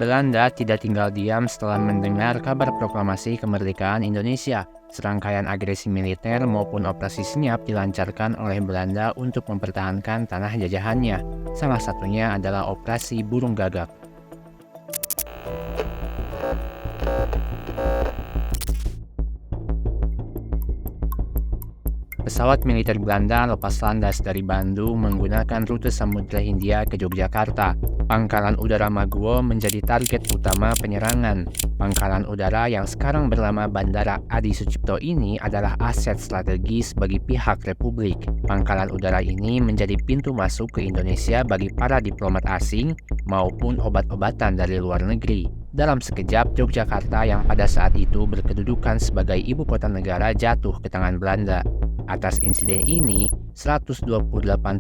Belanda tidak tinggal diam setelah mendengar kabar proklamasi kemerdekaan Indonesia. Serangkaian agresi militer maupun operasi senyap dilancarkan oleh Belanda untuk mempertahankan tanah jajahannya. Salah satunya adalah Operasi Burung Gagak. Pesawat militer Belanda lepas landas dari Bandung menggunakan rute Samudra Hindia ke Yogyakarta. Pangkalan udara Maguwo menjadi target utama penyerangan. Pangkalan udara yang sekarang bernama Bandara Adi Sucipto ini adalah aset strategis bagi pihak Republik. Pangkalan udara ini menjadi pintu masuk ke Indonesia bagi para diplomat asing maupun obat-obatan dari luar negeri. Dalam sekejap, Yogyakarta yang pada saat itu berkedudukan sebagai ibu kota negara jatuh ke tangan Belanda. Atas insiden ini, 128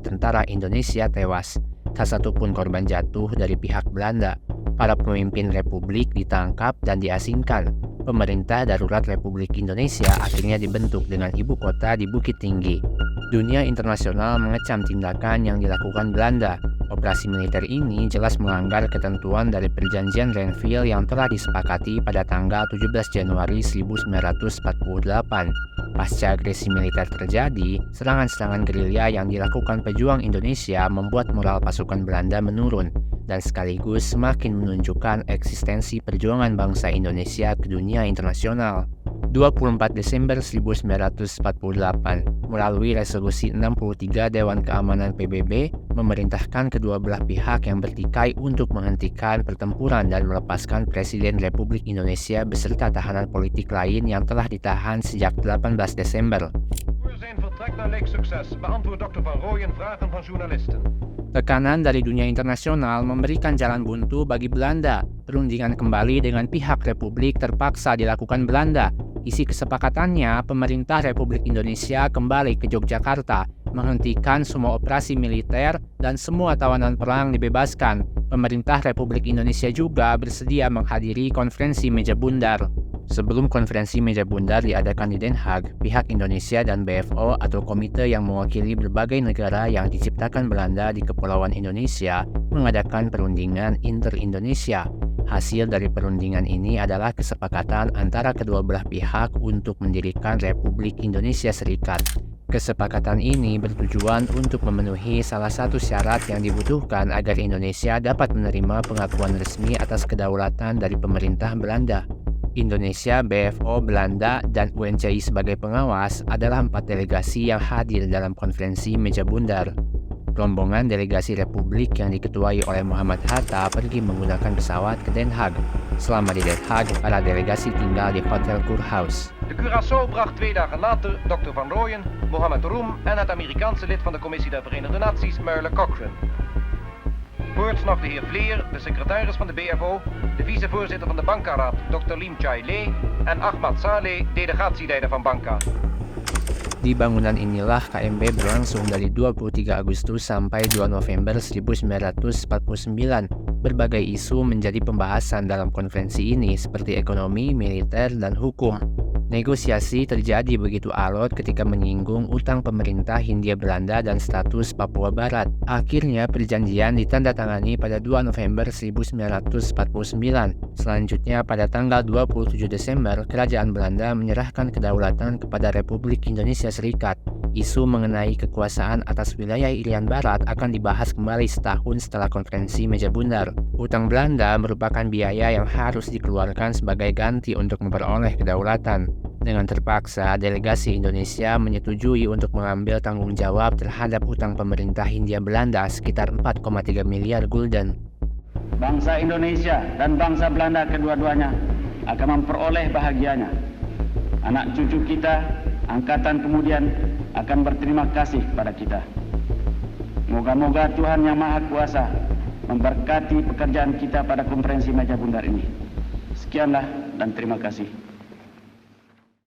tentara Indonesia tewas. Tak satu pun korban jatuh dari pihak Belanda. Para pemimpin Republik ditangkap dan diasingkan. Pemerintah Darurat Republik Indonesia akhirnya dibentuk dengan ibu kota di Bukit Tinggi. Dunia internasional mengecam tindakan yang dilakukan Belanda. Operasi militer ini jelas melanggar ketentuan dari Perjanjian Renville yang telah disepakati pada tanggal 17 Januari 1948. Pasca agresi militer terjadi, serangan-serangan gerilya yang dilakukan pejuang Indonesia membuat moral pasukan Belanda menurun dan sekaligus semakin menunjukkan eksistensi perjuangan bangsa Indonesia ke dunia internasional. 24 Desember 1948, melalui resolusi 63 Dewan Keamanan PBB, memerintahkan kedua belah pihak yang bertikai untuk menghentikan pertempuran dan melepaskan Presiden Republik Indonesia beserta tahanan politik lain yang telah ditahan sejak 18 Desember. Tekanan dari dunia internasional memberikan jalan buntu bagi Belanda. Perundingan kembali dengan pihak Republik terpaksa dilakukan Belanda. Isi kesepakatannya, pemerintah Republik Indonesia kembali ke Yogyakarta, menghentikan semua operasi militer dan semua tawanan perang dibebaskan. Pemerintah Republik Indonesia juga bersedia menghadiri konferensi meja bundar. Sebelum konferensi meja bundar diadakan di Den Haag, pihak Indonesia dan BFO atau komite yang mewakili berbagai negara yang diciptakan Belanda di Kepulauan Indonesia mengadakan perundingan inter-Indonesia. Hasil dari perundingan ini adalah kesepakatan antara kedua belah pihak untuk mendirikan Republik Indonesia Serikat. Kesepakatan ini bertujuan untuk memenuhi salah satu syarat yang dibutuhkan agar Indonesia dapat menerima pengakuan resmi atas kedaulatan dari pemerintah Belanda. Indonesia, BFO, Belanda, dan UNCI sebagai pengawas adalah 4 delegasi yang hadir dalam konferensi meja bundar. Rombongan delegasi Republik yang diketuai oleh Muhammad Hatta pergi menggunakan pesawat ke Den Haag. Selama di Den Haag, para delegasi tinggal di Hotel Kurhaus. De Curaçao bracht 2 dagen later Dr. Van Rooyen, Mohammed Roem en het Amerikaanse lid van de Commissie der Verenigde Naties, Merle Cochrane. Voorts nog de heer Vleer, de secretaris van de BFO, de vicevoorzitter van de Banca-raad, Dr. Lim Chai Lee en Ahmad Saleh, delegatieleider van Banca. Di bangunan inilah KMB berlangsung dari 23 Agustus sampai 2 November 1949. Berbagai isu menjadi pembahasan dalam konferensi ini seperti ekonomi, militer, dan hukum. Negosiasi terjadi begitu alot ketika menyinggung utang pemerintah Hindia Belanda dan status Papua Barat. Akhirnya perjanjian ditandatangani pada 2 November 1949. Selanjutnya pada tanggal 27 Desember, Kerajaan Belanda menyerahkan kedaulatan kepada Republik Indonesia Serikat. Isu mengenai kekuasaan atas wilayah Irian Barat akan dibahas kembali setahun setelah konferensi meja bundar. Utang Belanda merupakan biaya yang harus dikeluarkan sebagai ganti untuk memperoleh kedaulatan. Dengan terpaksa, delegasi Indonesia menyetujui untuk mengambil tanggung jawab terhadap utang pemerintah Hindia Belanda sekitar 4,3 miliar gulden. Bangsa Indonesia dan bangsa Belanda kedua-duanya akan memperoleh bahagianya. Anak cucu kita, angkatan kemudian akan berterima kasih kepada kita. Moga-moga Tuhan Yang Maha Kuasa memberkati pekerjaan kita pada konferensi meja bundar ini. Sekianlah dan terima kasih.